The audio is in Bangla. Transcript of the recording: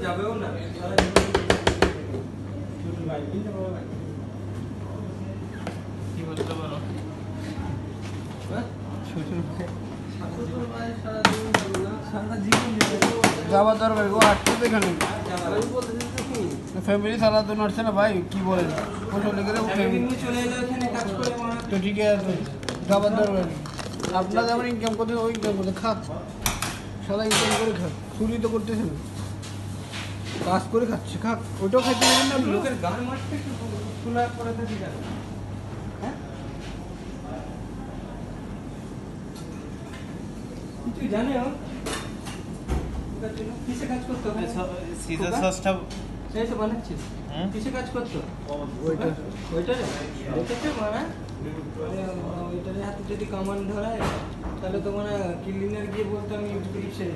যাবেও না কি বলতে পারো যাওয়ার দরকার ও আটকে এখানে ফ্যামিলি সারা তো নড়ছে না ভাই কি বলেন চলে এলো এখানে কাজ করে তো ঠিক আছে যাওয়ার দরকার আপনার যেমন ইনকাম করতে ওই ইনকাম করতে খাক সারা ইনকাম করে খাক চুরি তো করতেছে না কাজ করে খাচ্ছে খাক ওইটাও খাইতে পারেন না লোকের গান মারতে শোনা করে থাকি হ্যাঁ তুই জানে কিসে কাজ করতো সিজার সসটা সেই তো বানাচ্ছিস কিসে কাজ করতো ওইটারে দেখেছো মানে ওইটারে হাতে যদি কামান ধরায় তাহলে তো মানে ক্লিনার গিয়ে বলতো আমি পুলিশে